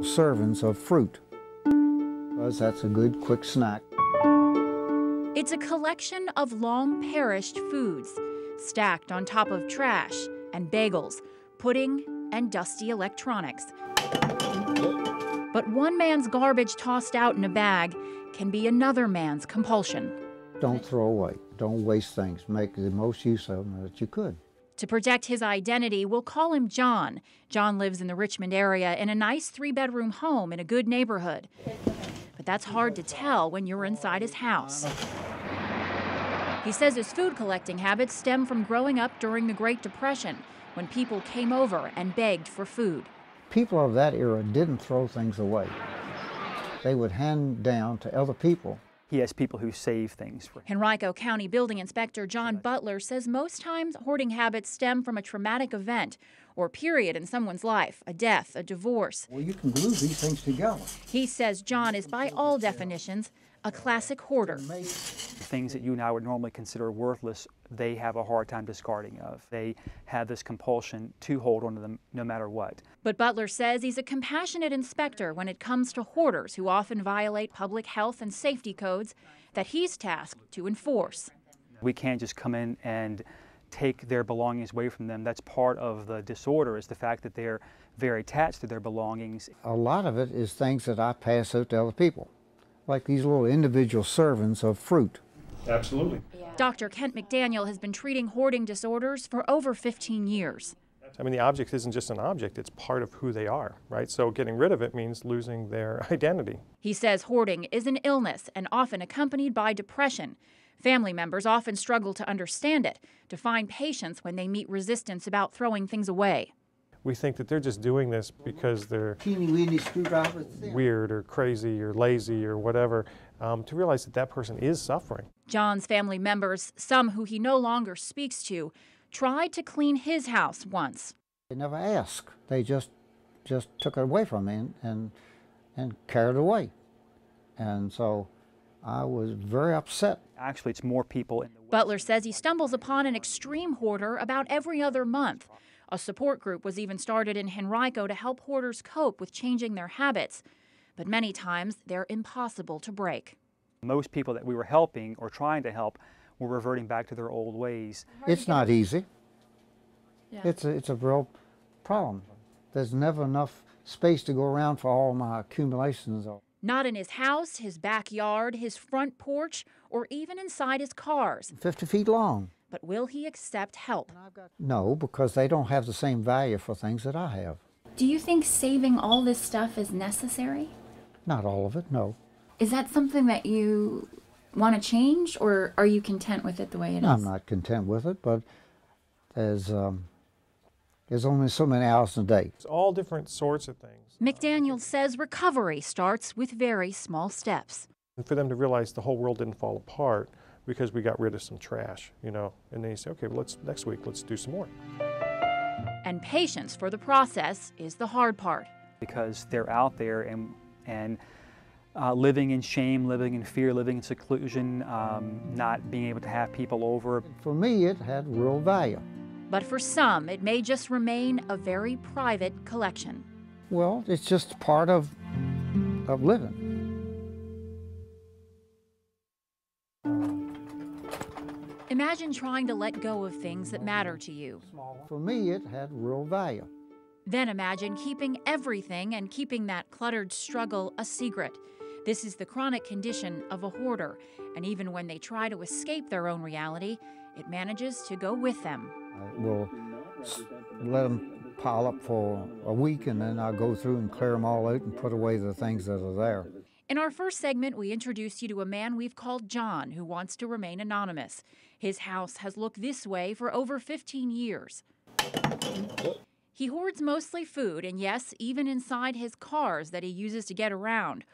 servings of fruit, because that's a good quick snack. It's a collection of long-perished foods, stacked on top of trash and bagels, pudding and dusty electronics. But one man's garbage tossed out in a bag can be another man's compulsion. Don't throw away. Don't waste things. Make the most use of them that you could. To protect his identity, we'll call him John. John lives in the Richmond area in a nice 3-bedroom home in a good neighborhood. But that's hard to tell when you're inside his house. He says his food collecting habits stem from growing up during the Great Depression, when people came over and begged for food. People of that era didn't throw things away. They would hand down to other people. He has people who save things for him. Henrico County Building Inspector John Butler says most times hoarding habits stem from a traumatic event or period in someone's life, a death, a divorce. Well, you can glue these things together. He says John is, by all definitions, a classic hoarder. Things that you and I would normally consider worthless, they have a hard time discarding of. They have this compulsion to hold onto them no matter what. But Butler says he's a compassionate inspector when it comes to hoarders who often violate public health and safety codes that he's tasked to enforce. We can't just come in and take their belongings away from them. That's part of the disorder, is the fact that they're very attached to their belongings. A lot of it is things that I pass out to other people, like these little individual servings of fruit. Absolutely. Dr. Kent McDaniel has been treating hoarding disorders for over 15 years. I mean, the object isn't just an object, it's part of who they are, right? So getting rid of it means losing their identity. He says hoarding is an illness and often accompanied by depression. Family members often struggle to understand it, to find patience when they meet resistance about throwing things away. We think that they're just doing this because they're Teeny-weeny screwdrivers. weird or crazy or lazy or whatever, to realize that that person is suffering. John's family members, some who he no longer speaks to, tried to clean his house once. They never asked. They just took it away from me and carried it away. And so I was very upset. Actually, it's more people in the Butler says he stumbles upon an extreme hoarder about every other month. A support group was even started in Henrico to help hoarders cope with changing their habits. But many times, they're impossible to break. Most people that we were helping or trying to help were reverting back to their old ways. It's not easy. Yeah. It's a real problem. There's never enough space to go around for all my accumulations. Not in his house, his backyard, his front porch, or even inside his cars. 50 feet long. But will he accept help? No, because they don't have the same value for things that I have. Do you think saving all this stuff is necessary? Not all of it, no. Is that something that you want to change, or are you content with it the way it is? I'm not content with it, but there's only so many hours in a day. It's all different sorts of things. McDaniel says recovery starts with very small steps. And for them to realize the whole world didn't fall apart because we got rid of some trash, you know, and then you say, okay, well, next week, let's do some more. And patience for the process is the hard part. Because they're out there and living in shame, living in fear, living in seclusion, not being able to have people over. For me, it had real value. But for some, it may just remain a very private collection. Well, it's just part of living. Imagine trying to let go of things that matter to you. For me, it had real value. Then imagine keeping everything and keeping that cluttered struggle a secret. This is the chronic condition of a hoarder, and even when they try to escape their own reality, it manages to go with them. We'll let them pile up for a week, and then I'll go through and clear them all out and put away the things that are there. In our first segment, we introduced you to a man we've called John, who wants to remain anonymous. His house has looked this way for over 15 years. He hoards mostly food, and yes, even inside his cars that he uses to get around.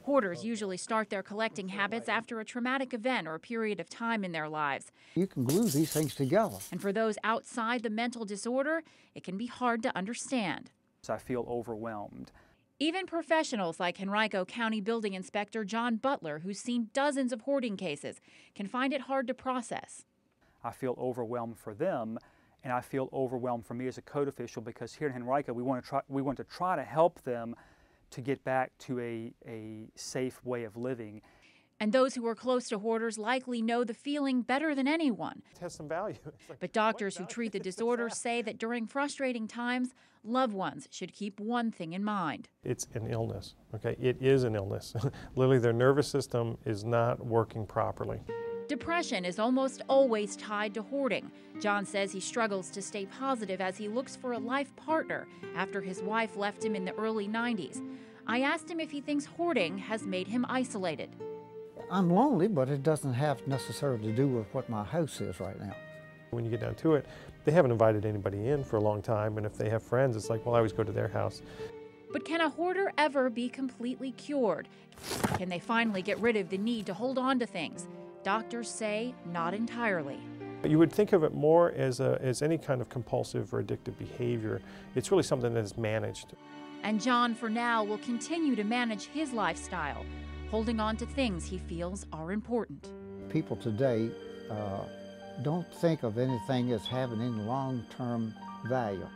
Hoarders usually start their collecting habits after a traumatic event or a period of time in their lives. You can glue these things together. And for those outside the mental disorder, it can be hard to understand. So I feel overwhelmed. Even professionals like Henrico County Building Inspector John Butler, who's seen dozens of hoarding cases, can find it hard to process. I feel overwhelmed for them, and I feel overwhelmed for me as a code official, because here in Henrico we want to try to help them to get back to a safe way of living. And those who are close to hoarders likely know the feeling better than anyone. It has some value. It's like, But doctors who what treat the value does this disorder have? say that during frustrating times, loved ones should keep one thing in mind. It's an illness, okay? It is an illness. Literally, their nervous system is not working properly. Depression is almost always tied to hoarding. John says he struggles to stay positive as he looks for a life partner after his wife left him in the early 90s. I asked him if he thinks hoarding has made him isolated. I'm lonely, but it doesn't have necessarily to do with what my house is right now. When you get down to it, they haven't invited anybody in for a long time, and if they have friends, it's like, well, I always go to their house. But can a hoarder ever be completely cured? Can they finally get rid of the need to hold on to things? Doctors say not entirely. But you would think of it more as any kind of compulsive or addictive behavior. It's really something that is managed. And John, for now, will continue to manage his lifestyle, holding on to things he feels are important. People today don't think of anything as having any long-term value.